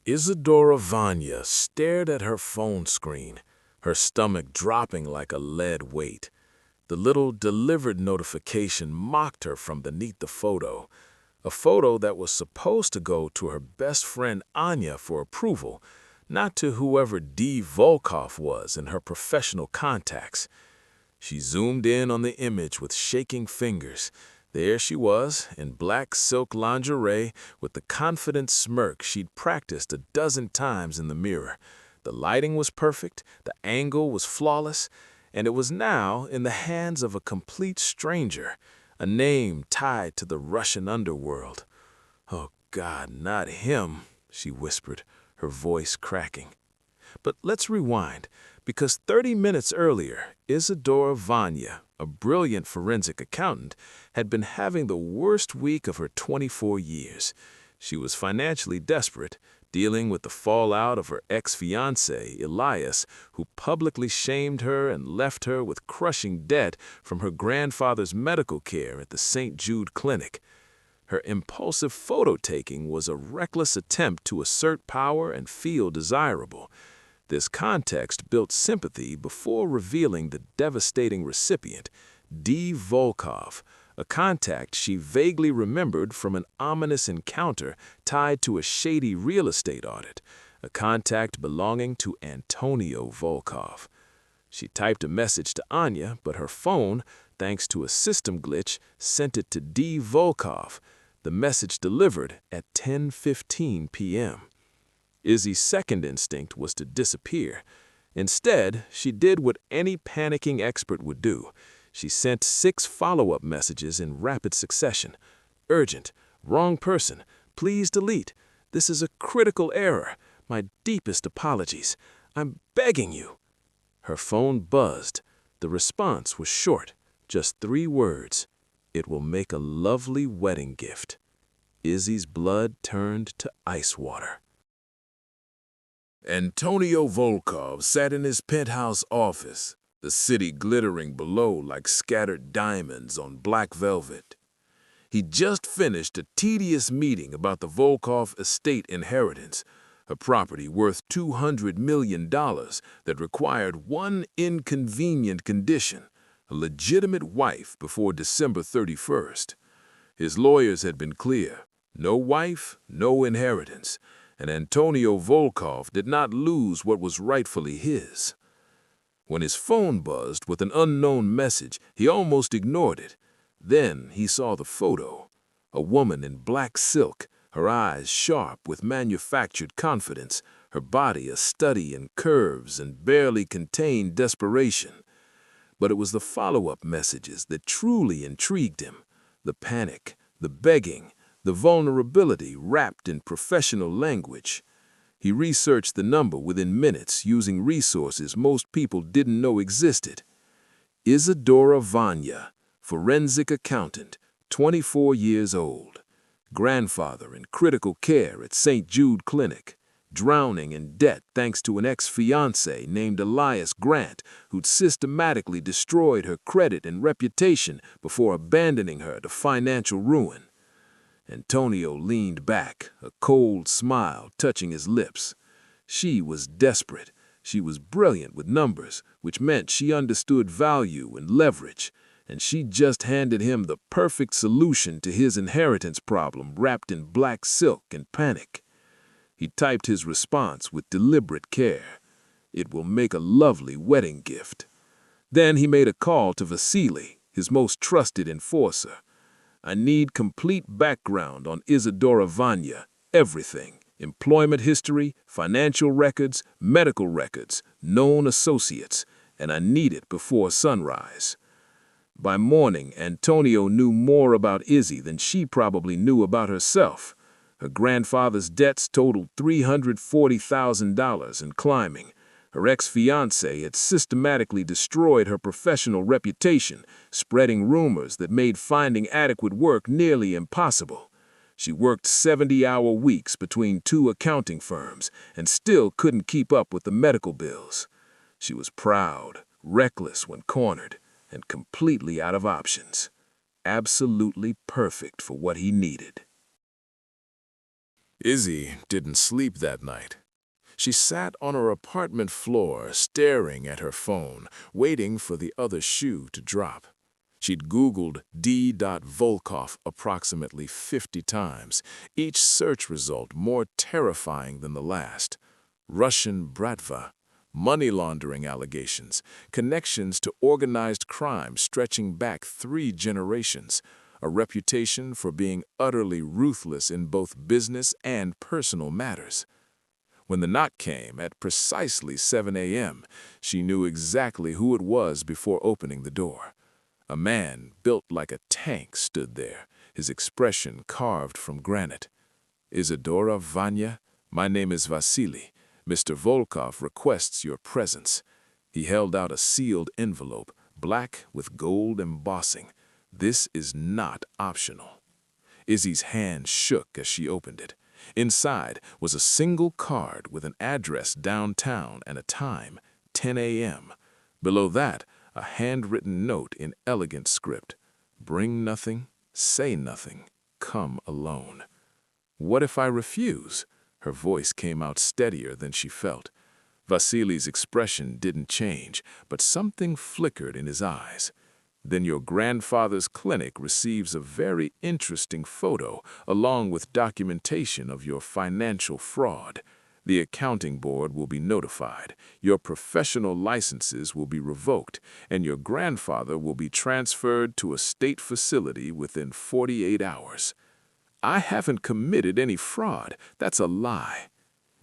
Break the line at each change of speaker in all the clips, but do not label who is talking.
Isadora Vanya stared at her phone screen, her stomach dropping like a lead weight. The little delivered notification mocked her from beneath the photo, a photo that was supposed to go to her best friend Anya for approval, not to whoever D. Volkov was in her professional contacts. She zoomed in on the image with shaking fingers. There she was, in black silk lingerie, with the confident smirk she'd practiced a dozen times in the mirror. The lighting was perfect, the angle was flawless, and it was now in the hands of a complete stranger, a name tied to the Russian underworld. "Oh God, not him," she whispered, her voice cracking. But let's rewind, because 30 minutes earlier, Isadora Vanya, a brilliant forensic accountant, had been having the worst week of her 24 years. She was financially desperate, dealing with the fallout of her ex-fiancé, Elias, who publicly shamed her and left her with crushing debt from her grandfather's medical care at the St. Jude Clinic. Her impulsive photo-taking was a reckless attempt to assert power and feel desirable. This context built sympathy before revealing the devastating recipient, D. Volkov, a contact she vaguely remembered from an ominous encounter tied to a shady real estate audit, a contact belonging to Antonio Volkov. She typed a message to Anya, but her phone, thanks to a system glitch, sent it to D. Volkov. The message delivered at 10:15 p.m. Izzy's second instinct was to disappear. Instead, she did what any panicking expert would do. She sent 6 follow-up messages in rapid succession. "Urgent. Wrong person. Please delete. This is a critical error. My deepest apologies. I'm begging you." Her phone buzzed. The response was short, just 3 words. "It will make a lovely wedding gift." Izzy's blood turned to ice water. Antonio Volkov sat in his penthouse office, the city glittering below like scattered diamonds on black velvet. He'd just finished a tedious meeting about the Volkov estate inheritance, a property worth $200 million that required one inconvenient condition, a legitimate wife before December 31st. His lawyers had been clear: no wife, no inheritance, and Antonio Volkov did not lose what was rightfully his. When his phone buzzed with an unknown message, he almost ignored it. Then he saw the photo. A woman in black silk, her eyes sharp with manufactured confidence, her body a study in curves and barely contained desperation. But it was the follow-up messages that truly intrigued him. The panic, the begging, the vulnerability wrapped in professional language. He researched the number within minutes using resources most people didn't know existed. Isadora Vanya, forensic accountant, 24 years old. Grandfather in critical care at St. Jude Clinic. Drowning in debt thanks to an ex-fiancé named Elias Grant, who'd systematically destroyed her credit and reputation before abandoning her to financial ruin. Antonio leaned back, a cold smile touching his lips. She was desperate. She was brilliant with numbers, which meant she understood value and leverage, and she just handed him the perfect solution to his inheritance problem wrapped in black silk and panic. He typed his response with deliberate care. "It will make a lovely wedding gift." Then he made a call to Vasily, his most trusted enforcer. "I need complete background on Isadora Vanya, everything. Employment history, financial records, medical records, known associates, and I need it before sunrise." By morning, Antonio knew more about Izzy than she probably knew about herself. Her grandfather's debts totaled $340,000 and climbing. Her ex-fiancé had systematically destroyed her professional reputation, spreading rumors that made finding adequate work nearly impossible. She worked 70-hour weeks between 2 accounting firms and still couldn't keep up with the medical bills. She was proud, reckless when cornered, and completely out of options. Absolutely perfect for what he needed. Izzy didn't sleep that night. She sat on her apartment floor, staring at her phone, waiting for the other shoe to drop. She'd Googled D. Volkov approximately 50 times, each search result more terrifying than the last. Russian Bratva, money laundering allegations, connections to organized crime stretching back 3 generations, a reputation for being utterly ruthless in both business and personal matters. When the knock came at precisely 7 a.m., she knew exactly who it was before opening the door. A man built like a tank stood there, his expression carved from granite. "Isadora, Vanya, my name is Vasily. Mr. Volkov requests your presence." He held out a sealed envelope, black with gold embossing. "This is not optional." Izzy's hand shook as she opened it. Inside was a single card with an address downtown and a time, 10 a.m. Below that, a handwritten note in elegant script. "Bring nothing, say nothing, come alone." "What if I refuse?" Her voice came out steadier than she felt. Vasily's expression didn't change, but something flickered in his eyes. "Then your grandfather's clinic receives a very interesting photo, along with documentation of your financial fraud. The accounting board will be notified, your professional licenses will be revoked, and your grandfather will be transferred to a state facility within 48 hours. "I haven't committed any fraud. That's a lie."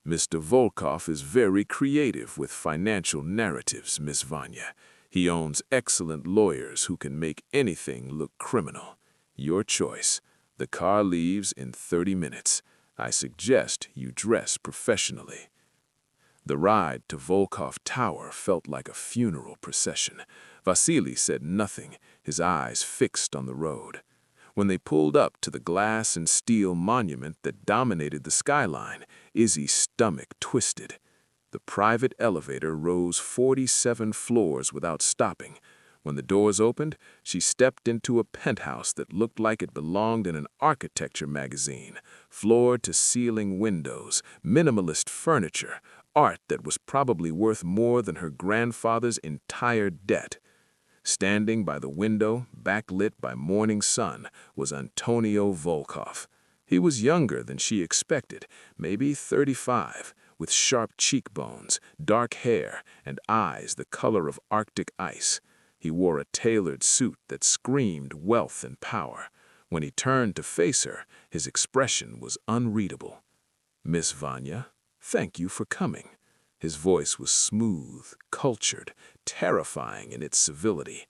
"Mr. Volkov is very creative with financial narratives, Miss Vanya. He owns excellent lawyers who can make anything look criminal. Your choice. The car leaves in 30 minutes. I suggest you dress professionally." The ride to Volkov Tower felt like a funeral procession. Vasily said nothing, his eyes fixed on the road. When they pulled up to the glass and steel monument that dominated the skyline, Izzy's stomach twisted. The private elevator rose 47 floors without stopping. When the doors opened, she stepped into a penthouse that looked like it belonged in an architecture magazine. Floor-to-ceiling windows, minimalist furniture, art that was probably worth more than her grandfather's entire debt. Standing by the window, backlit by morning sun, was Antonio Volkov. He was younger than she expected, maybe 35, with sharp cheekbones, dark hair, and eyes the color of Arctic ice. He wore a tailored suit that screamed wealth and power. When he turned to face her, his expression was unreadable. "Miss Vanya, thank you for coming." His voice was smooth, cultured, terrifying in its civility.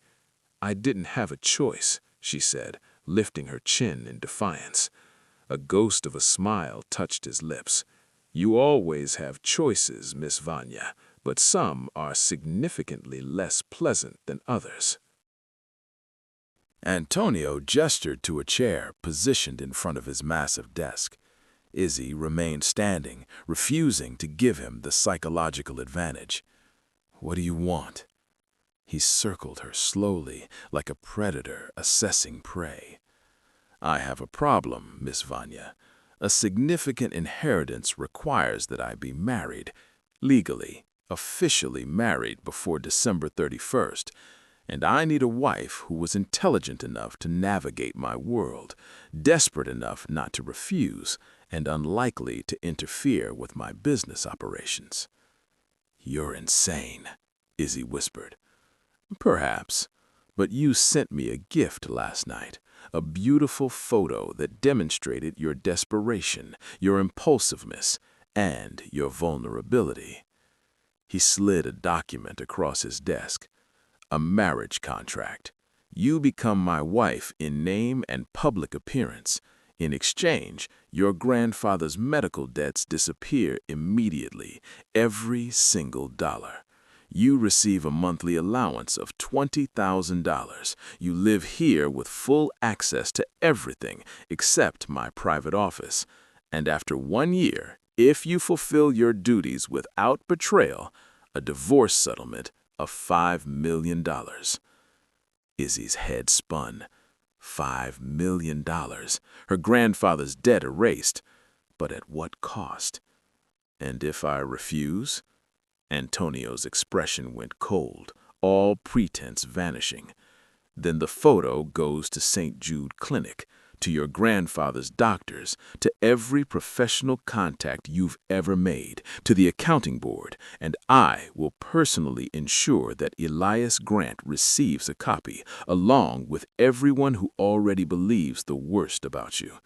"I didn't have a choice," she said, lifting her chin in defiance. A ghost of a smile touched his lips. "You always have choices, Miss Vanya, but some are significantly less pleasant than others." Antonio gestured to a chair positioned in front of his massive desk. Izzy remained standing, refusing to give him the psychological advantage. "What do you want?" He circled her slowly, like a predator assessing prey. "I have a problem, Miss Vanya. A significant inheritance requires that I be married, legally, officially married before December 31st, and I need a wife who was intelligent enough to navigate my world, desperate enough not to refuse, and unlikely to interfere with my business operations." "You're insane," Izzy whispered. "Perhaps, but you sent me a gift last night, a beautiful photo that demonstrated your desperation, your impulsiveness, and your vulnerability." He slid a document across his desk. "A marriage contract. You become my wife in name and public appearance. In exchange, your grandfather's medical debts disappear immediately, every single dollar. You receive a monthly allowance of $20,000. You live here with full access to everything except my private office. And after 1 year, if you fulfill your duties without betrayal, a divorce settlement of $5 million. Izzy's head spun. $5 million. Her grandfather's debt erased. but at what cost? And if I refuse? Antonio's expression went cold, all pretense vanishing. Then the photo goes to St. Jude Clinic, to your grandfather's doctors, to every professional contact you've ever made, to the accounting board, and I will personally ensure that Elias Grant receives a copy, along with everyone who already believes the worst about you.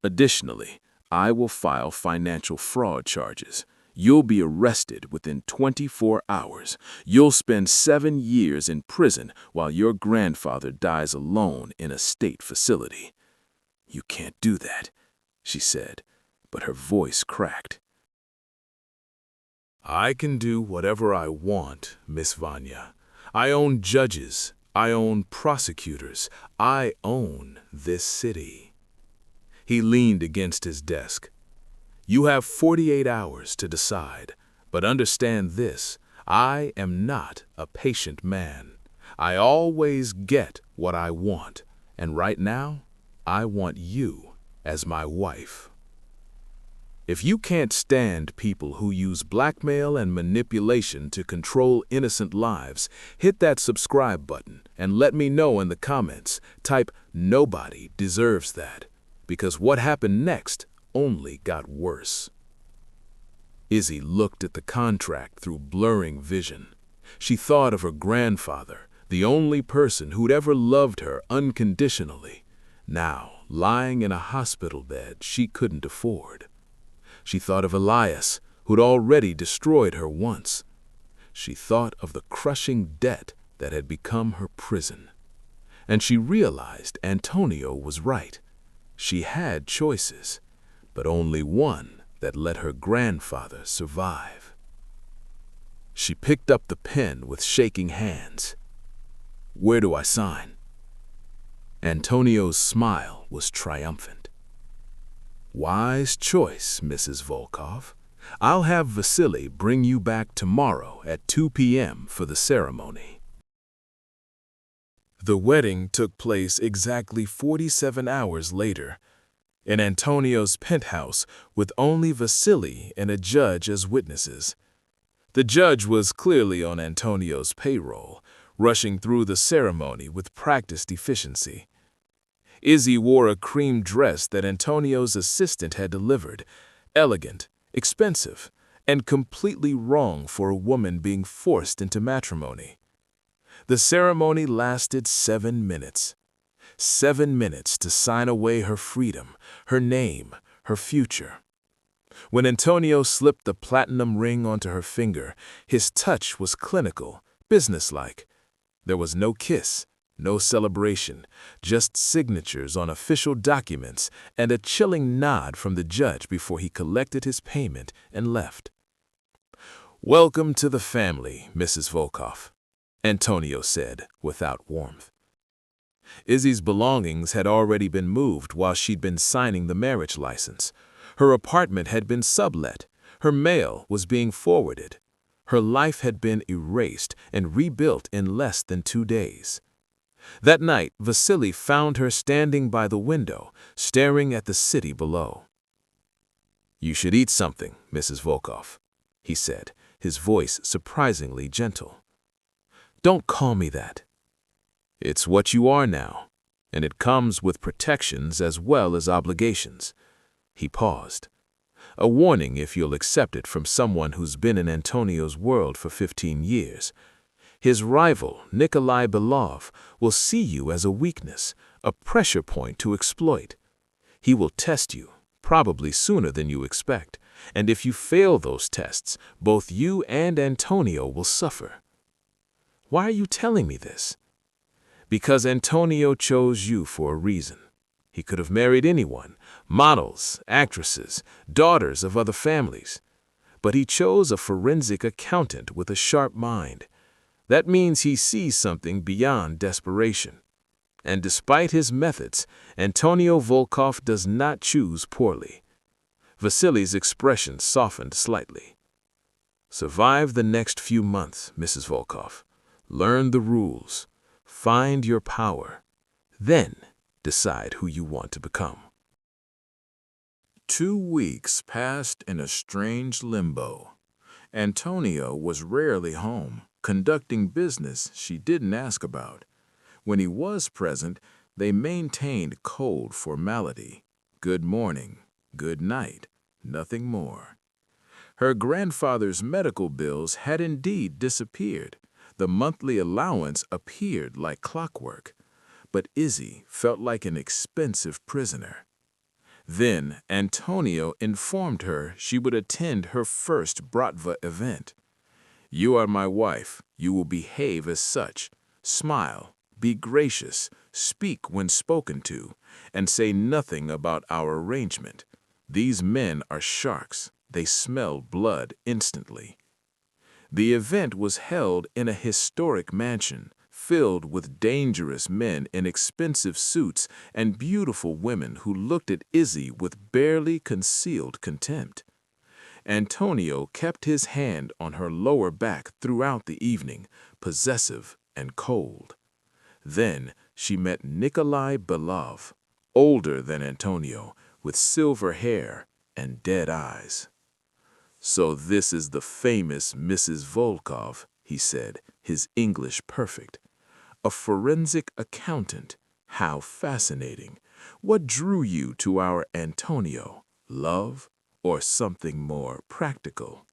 Additionally, I will file financial fraud charges. You'll be arrested within 24 hours. You'll spend 7 years in prison while your grandfather dies alone in a state facility. You can't do that, she said, but her voice cracked. I can do whatever I want, Miss Vanya. I own judges. I own prosecutors. I own this city. He leaned against his desk. You have 48 hours to decide, but understand this, I am not a patient man. I always get what I want, and right now, I want you as my wife. If you can't stand people who use blackmail and manipulation to control innocent lives, hit that subscribe button and let me know in the comments. Type, "Nobody deserves that," because what happened next only got worse. Izzy looked at the contract through blurring vision. She thought of her grandfather, the only person who'd ever loved her unconditionally, now lying in a hospital bed she couldn't afford. She thought of Elias, who'd already destroyed her once. She thought of the crushing debt that had become her prison. And she realized Antonio was right. She had choices, but only one that let her grandfather survive. She picked up the pen with shaking hands. Where do I sign? Antonio's smile was triumphant. Wise choice, Mrs. Volkov. I'll have Vasily bring you back tomorrow at 2 p.m. for the ceremony. The wedding took place exactly 47 hours later, in Antonio's penthouse with only Vasily and a judge as witnesses. The judge was clearly on Antonio's payroll, rushing through the ceremony with practiced efficiency. Izzy wore a cream dress that Antonio's assistant had delivered, elegant, expensive, and completely wrong for a woman being forced into matrimony. The ceremony lasted 7 minutes. 7 minutes to sign away her freedom, her name, her future. When Antonio slipped the platinum ring onto her finger, his touch was clinical, businesslike. There was no kiss, no celebration, just signatures on official documents and a chilling nod from the judge before he collected his payment and left. Welcome to the family, Mrs. Volkov, Antonio said without warmth. Izzy's belongings had already been moved while she'd been signing the marriage license. Her apartment had been sublet. Her mail was being forwarded. Her life had been erased and rebuilt in less than 2 days. That night, Vasily found her standing by the window, staring at the city below. You should eat something, Mrs. Volkov, he said, his voice surprisingly gentle. Don't call me that. It's what you are now, and it comes with protections as well as obligations. He paused. A warning if you'll accept it from someone who's been in Antonio's world for 15 years. His rival, Nikolai Belov, will see you as a weakness, a pressure point to exploit. He will test you, probably sooner than you expect, and if you fail those tests, both you and Antonio will suffer. Why are you telling me this? Because Antonio chose you for a reason. He could have married anyone, models, actresses, daughters of other families. But he chose a forensic accountant with a sharp mind. That means he sees something beyond desperation. And despite his methods, Antonio Volkov does not choose poorly. Vasily's expression softened slightly. Survive the next few months, Mrs. Volkov. Learn the rules. Find your power. Then decide who you want to become. 2 weeks passed in a strange limbo. Antonio was rarely home, conducting business she didn't ask about. When he was present, they maintained cold formality. Good morning, good night, nothing more. Her grandfather's medical bills had indeed disappeared. The monthly allowance appeared like clockwork. But Izzy felt like an expensive prisoner. Then Antonio informed her she would attend her first Bratva event. "You are my wife. You will behave as such. Smile, be gracious, speak when spoken to, and say nothing about our arrangement. These men are sharks. They smell blood instantly." The event was held in a historic mansion, filled with dangerous men in expensive suits and beautiful women who looked at Izzy with barely concealed contempt. Antonio kept his hand on her lower back throughout the evening, possessive and cold. Then she met Nikolai Belov, older than Antonio, with silver hair and dead eyes. "So this is the famous Mrs. Volkov," he said, his English perfect. "A forensic accountant. How fascinating. What drew you to our Antonio? Love or something more practical?"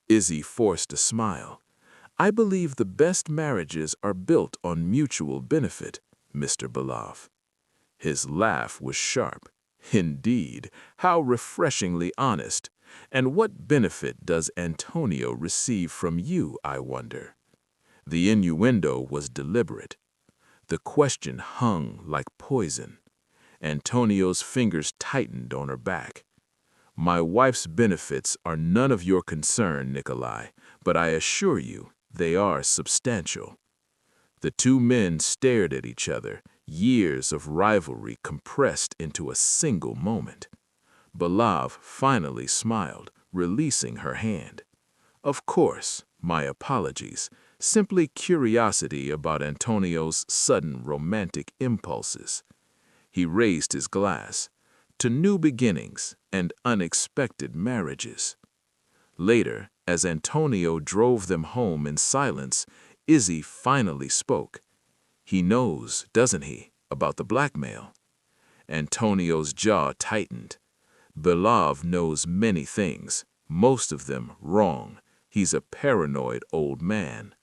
Izzy forced a smile. "I believe the best marriages are built on mutual benefit, Mr. Belov." His laugh was sharp. "Indeed, how refreshingly honest. And what benefit does Antonio receive from you, I wonder?" The innuendo was deliberate. The question hung like poison. Antonio's fingers tightened on her back. "My wife's benefits are none of your concern, Nikolai, but I assure you they are substantial." The two men stared at each other, years of rivalry compressed into a single moment. Belov finally smiled, releasing her hand. "Of course, my apologies. Simply curiosity about Antonio's sudden romantic impulses." He raised his glass. "To new beginnings and unexpected marriages." Later, as Antonio drove them home in silence, Izzy finally spoke. "He knows, doesn't he, about the blackmail?" Antonio's jaw tightened. "Belov knows many things, most of them wrong. He's a paranoid old man."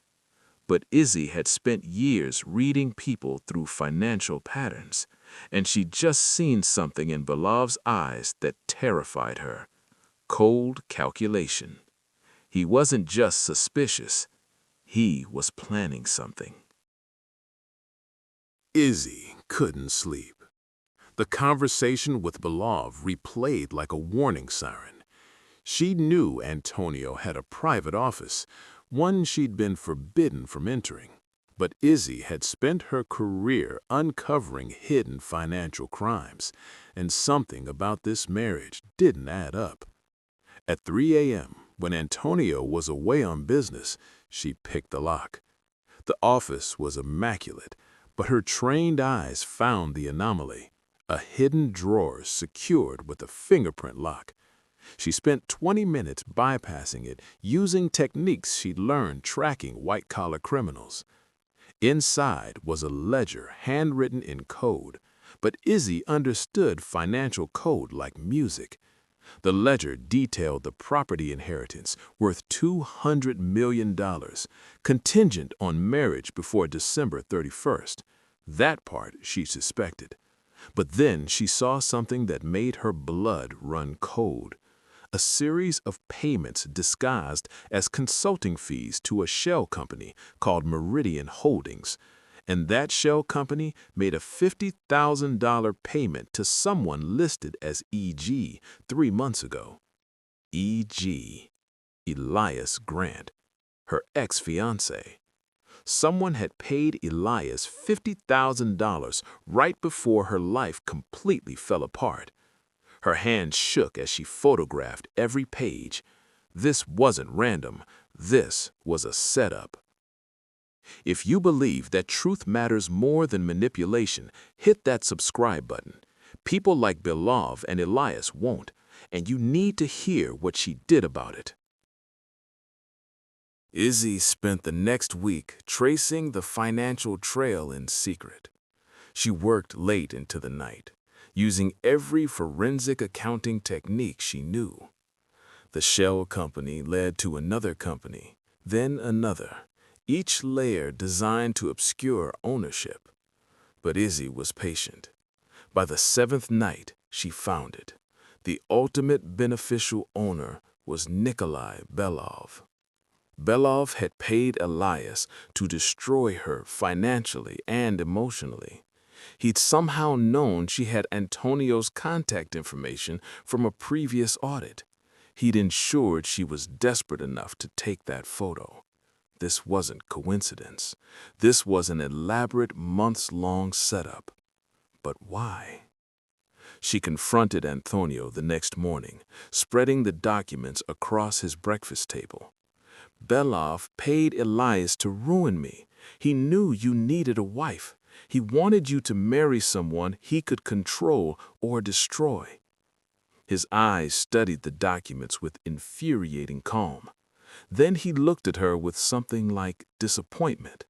But Izzy had spent years reading people through financial patterns, and she'd just seen something in Belov's eyes that terrified her. Cold calculation. He wasn't just suspicious. He was planning something. Izzy couldn't sleep. The conversation with Belov replayed like a warning siren. She knew Antonio had a private office, one she'd been forbidden from entering. But Izzy had spent her career uncovering hidden financial crimes, and something about this marriage didn't add up. At 3 a.m., when Antonio was away on business, she picked the lock. The office was immaculate, but her trained eyes found the anomaly. A hidden drawer secured with a fingerprint lock. She spent 20 minutes bypassing it, using techniques she'd learned tracking white-collar criminals. Inside was a ledger handwritten in code, but Izzy understood financial code like music. The ledger detailed the property inheritance worth $200 million, contingent on marriage before December 31st. That part she suspected. But then she saw something that made her blood run cold. A series of payments disguised as consulting fees to a shell company called Meridian Holdings. And that shell company made a $50,000 payment to someone listed as E.G. 3 months ago. E.G. Elias Grant, her ex-fiancé. Someone had paid Elias $50,000 right before her life completely fell apart. Her hand shook as she photographed every page. This wasn't random. This was a setup. If you believe that truth matters more than manipulation, hit that subscribe button. People like Belov and Elias won't, and you need to hear what she did about it. Izzy spent the next week tracing the financial trail in secret. She worked late into the night, using every forensic accounting technique she knew. The shell company led to another company, then another, each layer designed to obscure ownership. But Izzy was patient. By the seventh night, she found it. The ultimate beneficial owner was Nikolai Belov. Belov had paid Elias to destroy her financially and emotionally. He'd somehow known she had Antonio's contact information from a previous audit. He'd ensured she was desperate enough to take that photo. This wasn't coincidence. This was an elaborate months-long setup. But why? She confronted Antonio the next morning, spreading the documents across his breakfast table. Belov paid Elias to ruin me. He knew you needed a wife. He wanted you to marry someone he could control or destroy. His eyes studied the documents with infuriating calm. Then he looked at her with something like disappointment.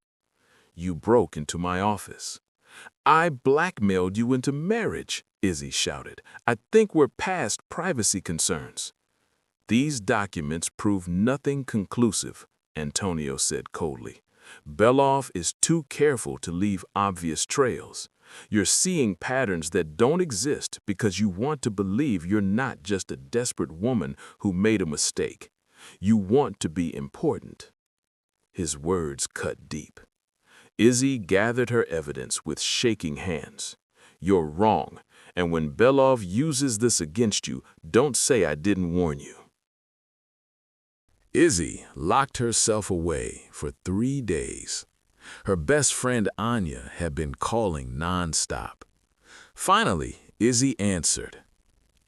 You broke into my office. I blackmailed you into marriage, Izzy shouted. I think we're past privacy concerns. These documents prove nothing conclusive, Antonio said coldly. Belov is too careful to leave obvious trails. You're seeing patterns that don't exist because you want to believe you're not just a desperate woman who made a mistake. You want to be important. His words cut deep. Izzy gathered her evidence with shaking hands. You're wrong, and when Belov uses this against you, don't say I didn't warn you. Izzy locked herself away for 3 days. Her best friend Anya had been calling nonstop. Finally, Izzy answered,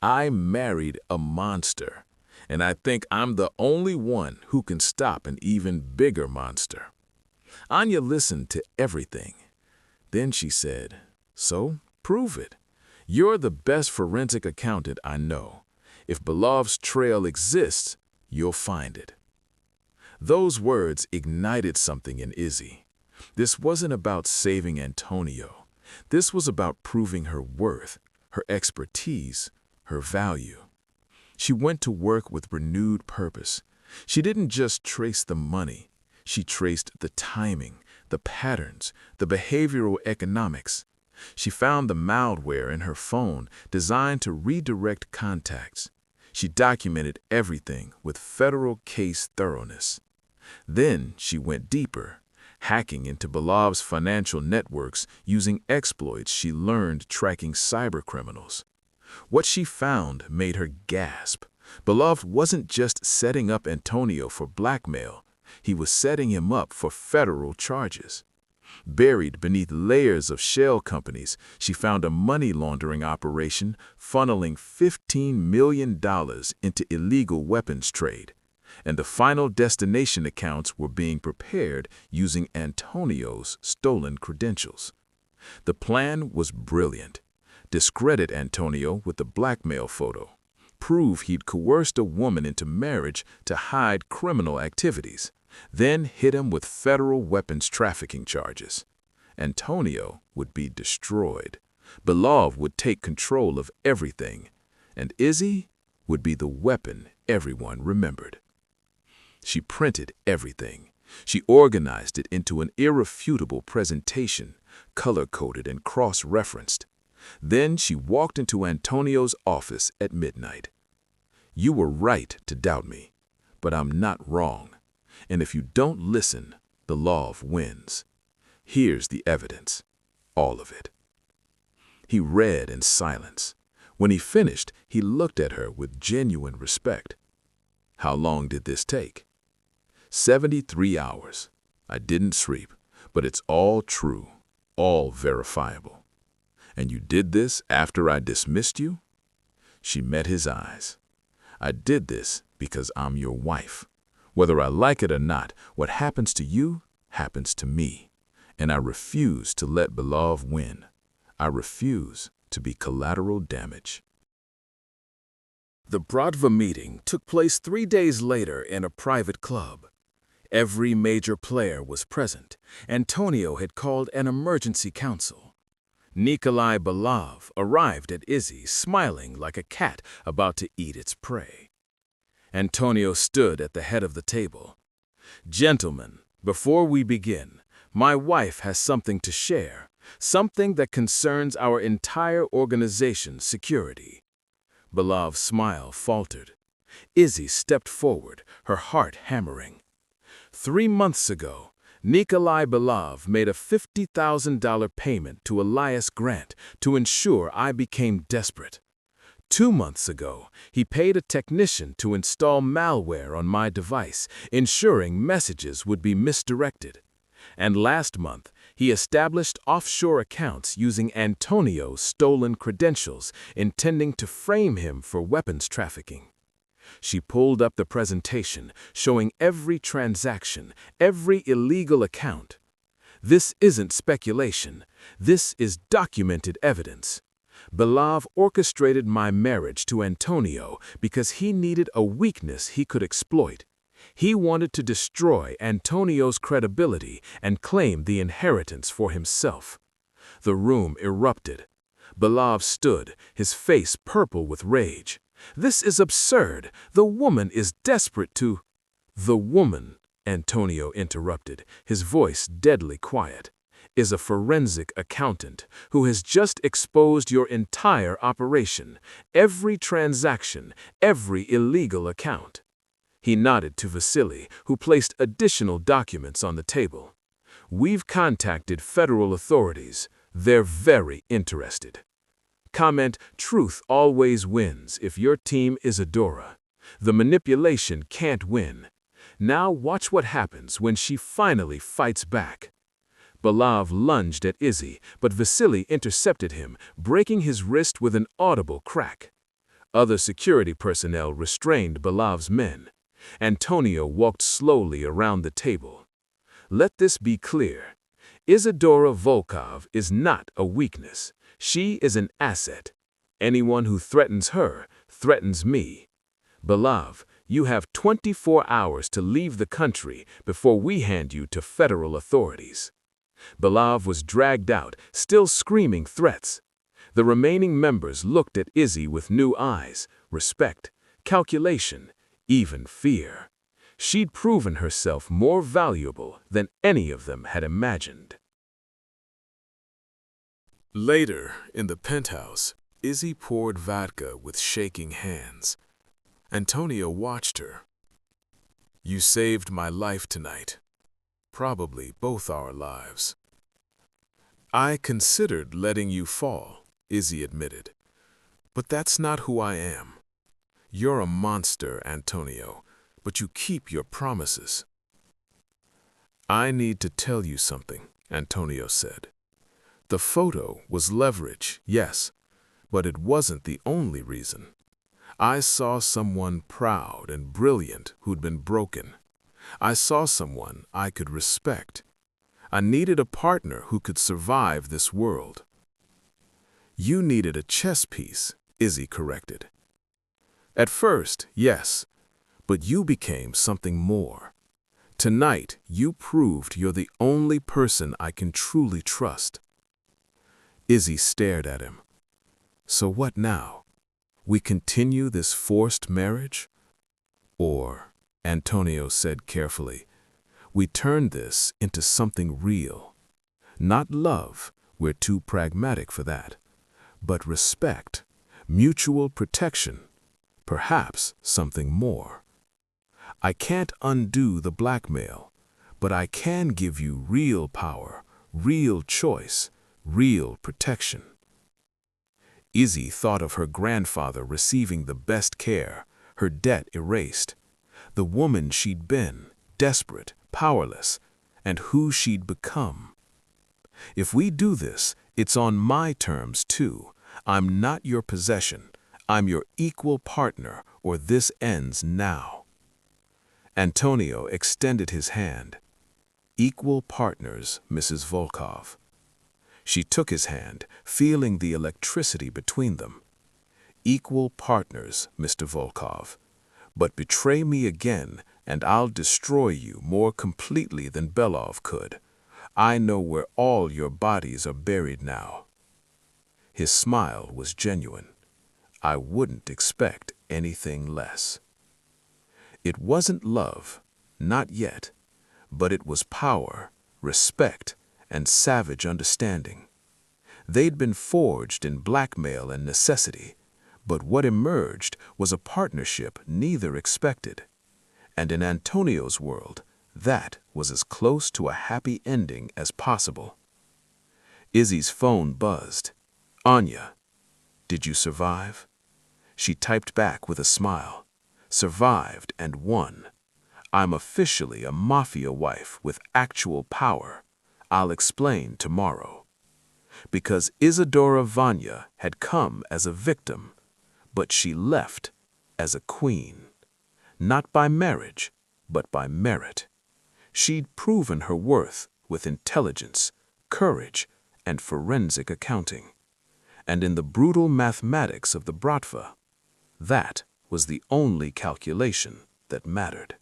I married a monster, and I think I'm the only one who can stop an even bigger monster. Anya listened to everything. Then she said, so prove it. You're the best forensic accountant I know. If Belov's trail exists, you'll find it. Those words ignited something in Izzy. This wasn't about saving Antonio. This was about proving her worth, her expertise, her value. She went to work with renewed purpose. She didn't just trace the money. She traced the timing, the patterns, the behavioral economics. She found the malware in her phone designed to redirect contacts. She documented everything with federal case thoroughness. Then she went deeper, hacking into Belov's financial networks using exploits she learned tracking cybercriminals. What she found made her gasp. Belov wasn't just setting up Antonio for blackmail. He was setting him up for federal charges. Buried beneath layers of shell companies, she found a money laundering operation funneling $15 million into illegal weapons trade. And the final destination accounts were being prepared using Antonio's stolen credentials. The plan was brilliant. Discredit Antonio with the blackmail photo. Prove he'd coerced a woman into marriage to hide criminal activities. Then hit him with federal weapons trafficking charges. Antonio would be destroyed. Belov would take control of everything. And Izzy would be the weapon everyone remembered. She printed everything. She organized it into an irrefutable presentation, color-coded and cross-referenced. Then she walked into Antonio's office at midnight. You were right to doubt me, but I'm not wrong. And if you don't listen, the law wins. Here's the evidence, all of it. He read in silence. When he finished, he looked at her with genuine respect. How long did this take? 73 hours. I didn't sleep, but it's all true, all verifiable. And you did this after I dismissed you? She met his eyes. I did this because I'm your wife. Whether I like it or not, what happens to you happens to me. And I refuse to let Belov win. I refuse to be collateral damage. The Bratva meeting took place 3 days later in a private club. Every major player was present. Antonio had called an emergency council. Nikolai Belov arrived at Izzy, smiling like a cat about to eat its prey. Antonio stood at the head of the table. "Gentlemen, before we begin, my wife has something to share, something that concerns our entire organization's security." Belov's smile faltered. Izzy stepped forward, her heart hammering. 3 months ago, Nikolai Belov made a $50,000 payment to Elias Grant to ensure I became desperate. 2 months ago, he paid a technician to install malware on my device, ensuring messages would be misdirected. And last month, he established offshore accounts using Antonio's stolen credentials, intending to frame him for weapons trafficking. She pulled up the presentation, showing every transaction, every illegal account. This isn't speculation. This is documented evidence. Belov orchestrated my marriage to Antonio because he needed a weakness he could exploit. He wanted to destroy Antonio's credibility and claim the inheritance for himself. The room erupted. Belov stood, his face purple with rage. "This is absurd. The woman is desperate to—" "The woman," Antonio interrupted, his voice deadly quiet, "is a forensic accountant who has just exposed your entire operation, every transaction, every illegal account." He nodded to Vasily, who placed additional documents on the table. "We've contacted federal authorities. They're very interested." Comment, "Truth always wins if your team is Isadora. The manipulation can't win. Now watch what happens when she finally fights back." Belov lunged at Izzy, but Vasily intercepted him, breaking his wrist with an audible crack. Other security personnel restrained Belov's men. Antonio walked slowly around the table. "Let this be clear. Isadora Volkov is not a weakness. She is an asset. Anyone who threatens her threatens me. Belov, you have 24 hours to leave the country before we hand you to federal authorities." Belov was dragged out, still screaming threats. The remaining members looked at Izzy with new eyes, respect, calculation, even fear. She'd proven herself more valuable than any of them had imagined. Later, in the penthouse, Izzy poured vodka with shaking hands. Antonio watched her. "You saved my life tonight. Probably both our lives." "I considered letting you fall," Izzy admitted. "But that's not who I am. You're a monster, Antonio, but you keep your promises." "I need to tell you something," Antonio said. "The photo was leverage, yes, but it wasn't the only reason. I saw someone proud and brilliant who'd been broken. I saw someone I could respect. I needed a partner who could survive this world." "You needed a chess piece," Izzy corrected. "At first, yes, but you became something more. Tonight, you proved you're the only person I can truly trust." Izzy stared at him. "So what now? We continue this forced marriage? Or," Antonio said carefully, "we turn this into something real. Not love, we're too pragmatic for that, but respect, mutual protection, perhaps something more. I can't undo the blackmail, but I can give you real power, real choice, real protection." Izzy thought of her grandfather receiving the best care, her debt erased, the woman she'd been, desperate, powerless, and who she'd become. "If we do this, it's on my terms too. I'm not your possession. I'm your equal partner, or this ends now." Antonio extended his hand. "Equal partners, Mrs. Volkov." She took his hand, feeling the electricity between them. "Equal partners, Mr. Volkov. But betray me again, and I'll destroy you more completely than Belov could. I know where all your bodies are buried now." His smile was genuine. I wouldn't expect anything less. It wasn't love, not yet, but it was power, respect, and savage understanding. They'd been forged in blackmail and necessity, but what emerged was a partnership neither expected. And in Antonio's world, that was as close to a happy ending as possible. Izzy's phone buzzed. "Anya, did you survive?" She typed back with a smile. "Survived and won. I'm officially a Mafia wife with actual power. I'll explain tomorrow." Because Isadora Vanya had come as a victim, but she left as a queen. Not by marriage, but by merit. She'd proven her worth with intelligence, courage, and forensic accounting. And in the brutal mathematics of the Bratva, that was the only calculation that mattered.